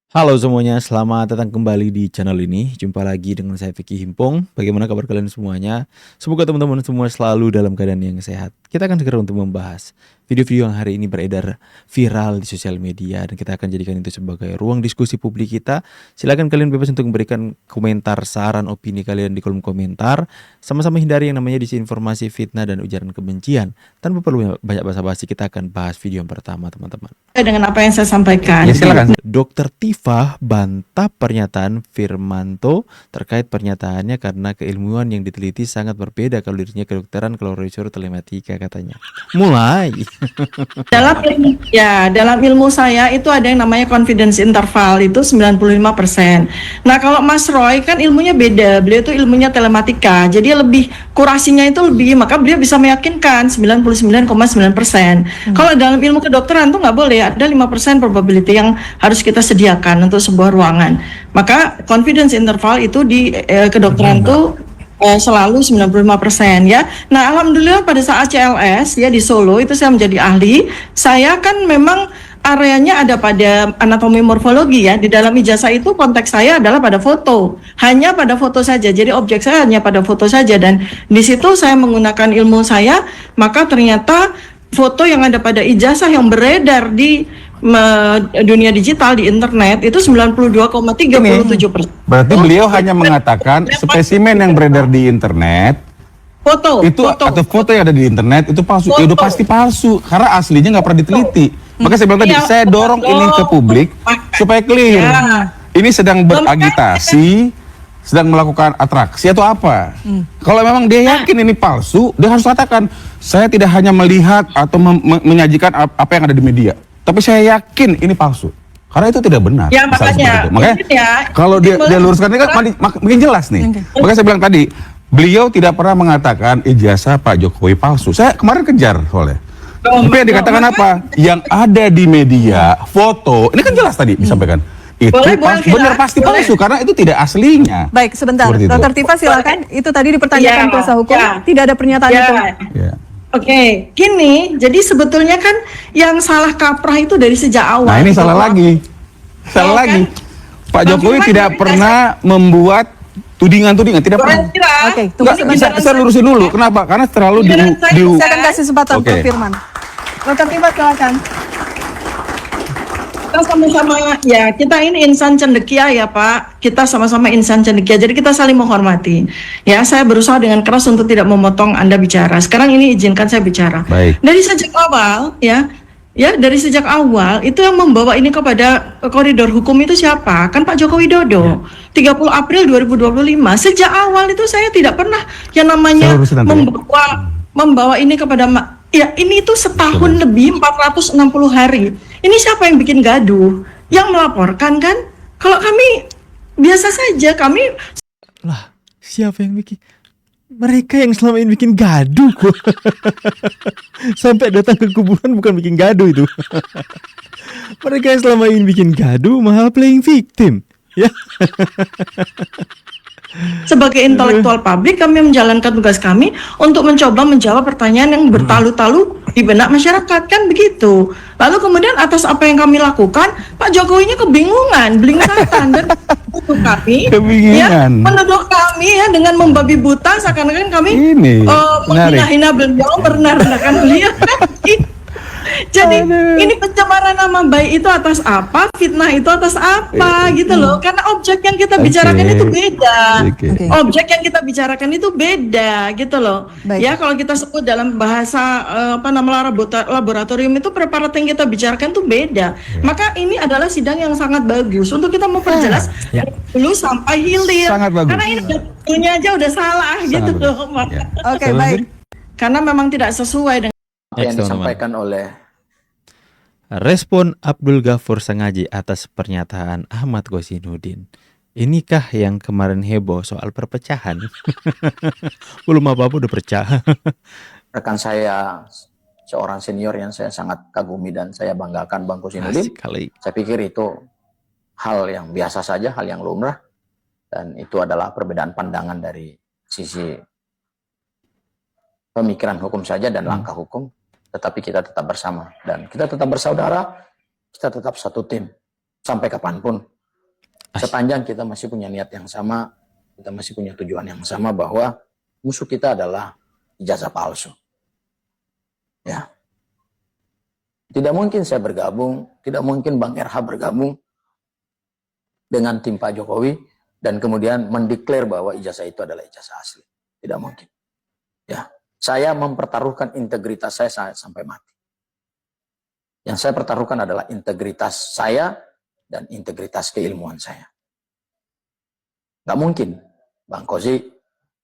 Halo semuanya, selamat datang kembali di channel ini. Jumpa lagi dengan saya Vicky Himpong. Bagaimana kabar kalian semuanya? Semoga teman-teman semua selalu dalam keadaan yang sehat. Kita akan segera untuk membahas video-video yang hari ini beredar viral di sosial media, dan kita akan jadikan itu sebagai ruang diskusi publik kita. Silakan kalian bebas untuk memberikan komentar, saran, opini kalian di kolom komentar. Sama-sama hindari yang namanya disinformasi, fitnah, dan ujaran kebencian. Tanpa perlu banyak basa-basi, kita akan bahas video yang pertama, teman-teman. Dengan apa yang saya sampaikan. Ya, silakan. Dokter Tifah bantah pernyataan Firmanto terkait pernyataannya karena keilmuan yang diteliti sangat berbeda kalau dirinya kedokteran, kalau disuruh telematika katanya. Mulai. Dalam ilmu saya itu ada yang namanya confidence interval itu 95%. Nah, kalau Mas Roy kan ilmunya beda. Beliau itu ilmunya telematika. Jadi lebih kurasinya itu lebih, maka beliau bisa meyakinkan 99,9%. Kalau dalam ilmu kedokteran tuh nggak boleh, ada 5% probability yang harus kita sediakan untuk sebuah ruangan. Maka confidence interval itu di kedokteran tuh selalu 95% ya. Nah, alhamdulillah pada saat CLS ya di Solo itu saya menjadi ahli. Saya kan memang areanya ada pada anatomi morfologi ya. Di dalam ijazah itu konteks saya adalah pada foto. Hanya pada foto saja. Jadi objek saya hanya pada foto saja, dan di situ saya menggunakan ilmu saya, maka ternyata foto yang ada pada ijazah yang beredar di dunia digital di internet itu 92,37%. Berarti beliau hanya mengatakan spesimen yang beredar di internet foto atau foto yang ada di internet itu palsu. Ya udah pasti palsu karena aslinya nggak pernah diteliti. Maka saya bilang tadi, saya dorong ini ke publik supaya clear. Ini sedang beragitasi, sedang melakukan atraksi atau apa? Kalau memang dia yakin ini palsu, dia harus katakan, saya tidak hanya melihat atau menyajikan apa yang ada di media, tapi saya yakin ini palsu. Karena itu tidak benar. Ya, makanya kalau dia luruskan ini kan makin jelas nih. Makanya saya bilang tadi, beliau tidak pernah mengatakan ijazah Pak Jokowi palsu. Saya kemarin kejar soalnya. Tapi yang dikatakan apa? Yang ada di media, foto, ini kan jelas tadi disampaikan. Itu benar pasti palsu karena itu tidak aslinya. Baik, sebentar. Dr. Tifah silakan. Itu tadi dipertanyakan kuasa hukum. Tidak ada pernyataan itu. Oke, gini, jadi sebetulnya kan yang salah kaprah itu dari sejak awal. Nah, ini salah lagi. Salah lagi. Pak Jokowi tidak pernah membuat tudingan-tudingan, tidak pernah. Oke, saya lurusin dulu. Kenapa? Karena terlalu saya akan kasih kesempatan ke Firman. Dr. Tifah silakan. Kita sama-sama ya, kita ini insan cendekia ya Pak, kita sama-sama insan cendekia, jadi kita saling menghormati ya. Saya berusaha dengan keras untuk tidak memotong Anda bicara. Sekarang ini izinkan saya bicara. Baik. Dari sejak awal dari sejak awal itu yang membawa ini kepada koridor hukum itu siapa? Kan Pak Joko Widodo. 30 April 2025. Sejak awal itu saya tidak pernah yang namanya membawa ini kepada ini itu setahun lebih 460 hari. Ini siapa yang bikin gaduh? Yang melaporkan kan? Kalau kami biasa saja, kami Lah, siapa yang bikin? Mereka yang selama ini bikin gaduh kok. Sampai datang ke kuburan bukan bikin gaduh itu. Mereka yang selama ini bikin gaduh malah playing victim. Ya. sebagai intelektual publik, kami menjalankan tugas kami untuk mencoba menjawab pertanyaan yang bertalu-talu di benak masyarakat, kan begitu. Lalu kemudian atas apa yang kami lakukan, Pak Jokowinya kebingungan, belingsatan, dan menuduh kami ya dengan membabi buta, seakan-akan kami menghina-hina beliau, merendahkan beliau. Jadi ini pencemaran nama baik itu atas apa, fitnah itu atas apa gitu loh. Karena objek yang kita bicarakan itu beda. Objek yang kita bicarakan itu beda gitu loh. Ya, kalau kita sebut dalam bahasa laboratorium itu preparat yang kita bicarakan itu beda. Maka ini adalah sidang yang sangat bagus untuk kita memperjelas dulu sampai hilir. Karena ini punya aja udah salah gitu loh. Oke, baik. Karena memang tidak sesuai dengan yang disampaikan oleh respon Abdul Ghafur Sengaji atas pernyataan Ahmad Gosinuddin. Inikah yang kemarin heboh soal perpecahan? Belum apa-apa udah pecah. rekan saya, seorang senior yang saya sangat kagumi dan saya banggakan, Bang Gosinuddin. Saya pikir itu hal yang biasa saja, hal yang lumrah, dan itu adalah perbedaan pandangan dari sisi pemikiran hukum saja dan langkah hukum. Tetapi kita tetap bersama dan kita tetap bersaudara, kita tetap satu tim sampai kapanpun. Sepanjang kita masih punya niat yang sama, kita masih punya tujuan yang sama bahwa musuh kita adalah ijazah palsu. Ya. Tidak mungkin saya bergabung, tidak mungkin Bang RH bergabung dengan tim Pak Jokowi dan kemudian mendeklar bahwa ijazah itu adalah ijazah asli. Tidak mungkin. Ya. Saya mempertaruhkan integritas saya sampai mati. Yang saya pertaruhkan adalah integritas saya dan integritas keilmuan saya. Nggak mungkin, Bang Kozi,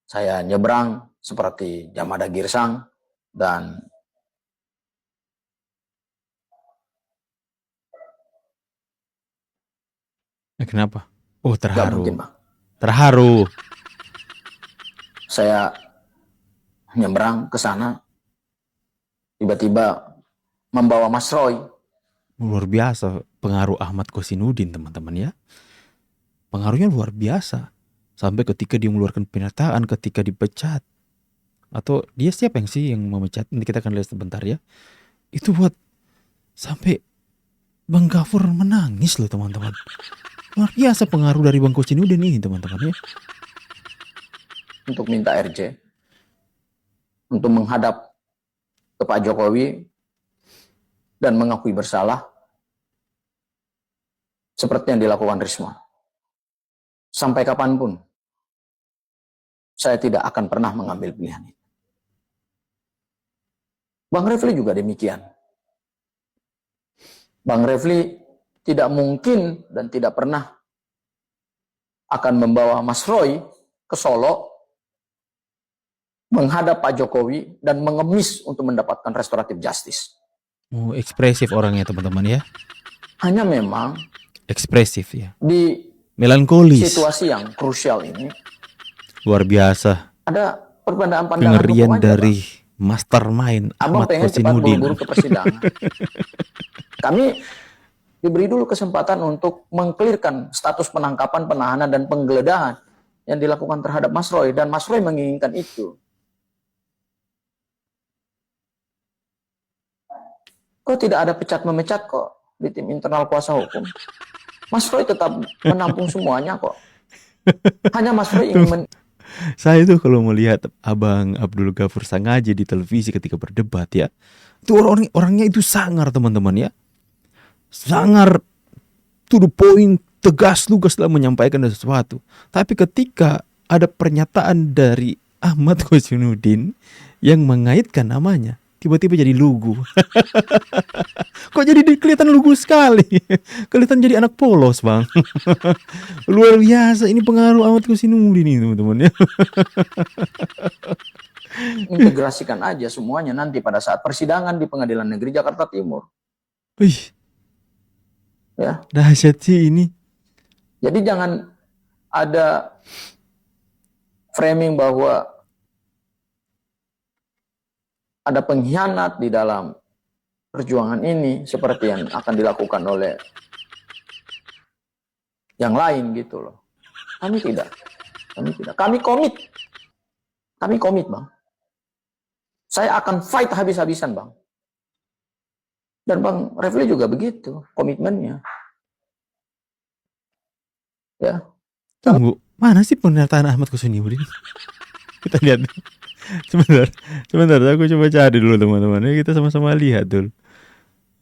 saya nyebrang seperti Jamada Girsang dan Kenapa? Oh, nggak terharu. mungkin, Bang. Terharu. Saya nyebrang ke sana, tiba-tiba membawa Mas Roy. Luar biasa pengaruh Ahmad Kosinudin, teman-teman ya. Pengaruhnya luar biasa. Sampai ketika dia mengeluarkan pernyataan ketika dipecat. Atau dia siapa yang sih yang memecat? Nanti kita akan lihat sebentar ya. Itu buat sampai Bang Gafur menangis loh, teman-teman. Luar biasa pengaruh dari Bang Kosinudin ini, teman-teman ya. Untuk minta RJ. Untuk menghadap ke Pak Jokowi dan mengakui bersalah seperti yang dilakukan Risma. Sampai kapanpun saya tidak akan pernah mengambil pilihan itu. Bang Refli juga demikian. Bang Refli tidak mungkin dan tidak pernah akan membawa Mas Roy ke Solo menghadap Pak Jokowi dan mengemis untuk mendapatkan restoratif justice. Oh, ekspresif orangnya, teman-teman ya. Hanya memang Ekspresif ya. di Melankolis. situasi yang krusial ini Luar biasa. ada perbedaan pandangan Kengerian hukum aja, dari mastermind Bang. Abang Ahmad pengen cepat Kosinudin. buru-buru ke persidangan. Kami diberi dulu kesempatan untuk mengklirkan status penangkapan, penahanan, dan penggeledahan yang dilakukan terhadap Mas Roy. Dan Mas Roy menginginkan itu. Kok tidak ada pecat-memecat kok di tim internal kuasa hukum? Mas Roy tetap menampung semuanya kok. Hanya Mas Roy ingin Saya tuh kalau melihat Abang Abdul Ghafur Sangaji di televisi ketika berdebat ya, itu orangnya itu sangar, teman-teman ya. Sangar, to the point, tegas lugas dalam menyampaikan sesuatu. Tapi ketika ada pernyataan dari Ahmad Kosinudin yang mengaitkan namanya, tiba-tiba jadi lugu. Kok jadi kelihatan lugu sekali? Kelihatan jadi anak polos, Bang. Luar biasa, ini pengaruh Ahmad Kosinudin ini, teman-teman ya. integrasikan aja semuanya nanti pada saat persidangan di Pengadilan Negeri Jakarta Timur. Wih, Ya. dahsyat sih ini. Jadi jangan ada framing bahwa ada pengkhianat di dalam perjuangan ini seperti yang akan dilakukan oleh yang lain gitu loh. Kami tidak. Kami komit. Kami komit, Bang. Saya akan fight habis-habisan, Bang. Dan Bang Refli juga begitu komitmennya. Ya. Tunggu, mana sih pernyataan Ahmad Kosinudin? Kita lihat. Sebentar, aku coba cari dulu, teman-teman. Kita sama-sama lihat dulu.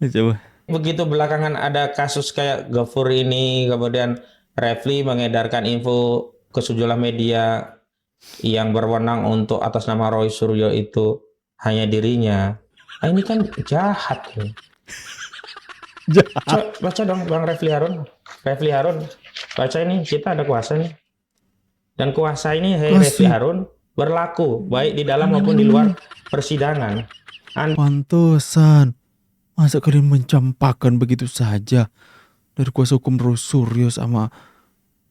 Coba. Begitu belakangan ada kasus kayak Ghafur ini, kemudian Refli mengedarkan info ke sejumlah media yang berwenang untuk atas nama Roy Suryo itu hanya dirinya. Nah, ini kan jahat. Baca dong Bang Refli Harun. Refli Harun, baca ini, kita ada kuasa nih. Dan kuasa ini Refli Harun berlaku baik di dalam maupun di luar persidangan. Pantesan. Masa kalian mencampakkan begitu saja dari kuasa hukum Roy Suryo sama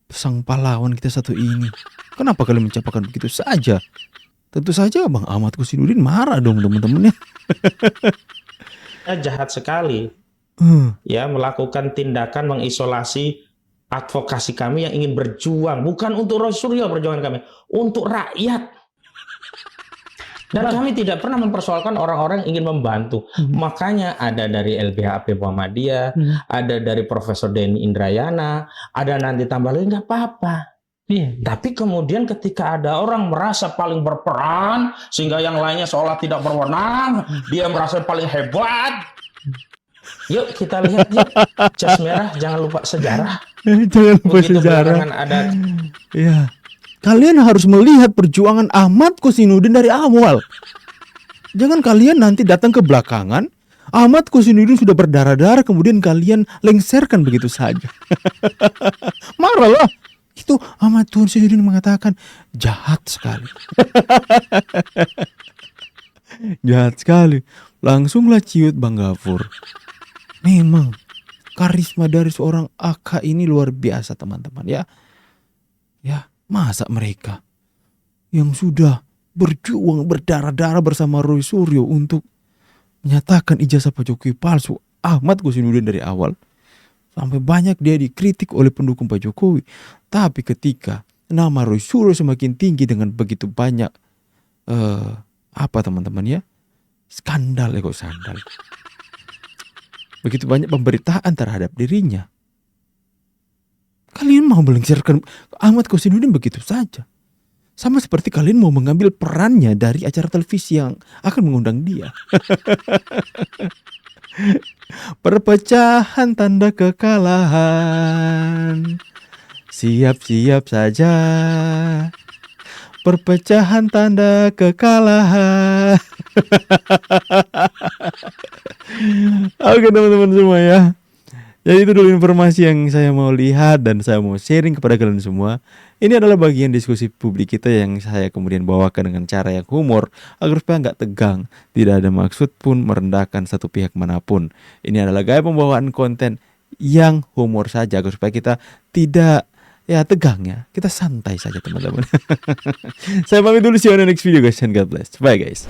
sang pahlawan kita satu ini? Kenapa kalian mencampakkan begitu saja? Tentu saja Bang Ahmad Kosinudin marah dong, teman-teman ya. Jahat sekali. Ya, melakukan tindakan mengisolasi advokasi kami yang ingin berjuang, bukan untuk Roy Suryo perjuangan kami, untuk rakyat. Dan kami tidak pernah mempersoalkan orang-orang yang ingin membantu. Makanya ada dari LBHP Muhammadiyah, ada dari Profesor Denny Indrayana, ada nanti tambah lagi, nggak apa-apa. Tapi kemudian ketika ada orang merasa paling berperan, sehingga yang lainnya seolah tidak berwenang, dia merasa paling hebat. Yuk kita lihat yuk, jas merah, jangan lupa sejarah. Jangan lupa Begitu sejarah. belakangan ada Ya. Kalian harus melihat perjuangan Ahmad Kosinudin dari awal. Jangan kalian nanti datang ke belakangan, Ahmad Kosinudin sudah berdarah-darah, kemudian kalian lengserkan begitu saja. Marahlah. Itu Ahmad Kosinudin mengatakan jahat sekali. Jahat sekali. Langsunglah ciut Bang Gafur. Memang karisma dari seorang AK ini luar biasa, teman-teman ya. Ya. Masa mereka yang sudah berjuang berdarah-darah bersama Roy Suryo untuk menyatakan ijazah Pak Jokowi palsu, Ahmad Kosinudin dari awal, sampai banyak dia dikritik oleh pendukung Pak Jokowi. Tapi ketika nama Roy Suryo semakin tinggi dengan begitu banyak teman-teman ya, skandal. Begitu banyak pemberitaan terhadap dirinya. Kalian mau melengsarkan Ahmad Kosinudin begitu saja. Sama seperti kalian mau mengambil perannya dari acara televisi yang akan mengundang dia. Perpecahan tanda kekalahan. Siap-siap saja. Perpecahan tanda kekalahan. Oke teman-teman semua ya. Jadi itu dulu informasi yang saya mau lihat dan saya mau sharing kepada kalian semua. Ini adalah bagian diskusi publik kita yang saya kemudian bawakan dengan cara yang humor agar supaya nggak tegang. Tidak ada maksud pun merendahkan satu pihak manapun. Ini adalah gaya pembawaan konten yang humor saja agar supaya kita tidak tegang ya. Kita santai saja teman-teman. Saya pamit dulu, see you on the next video guys, and God bless. Bye guys.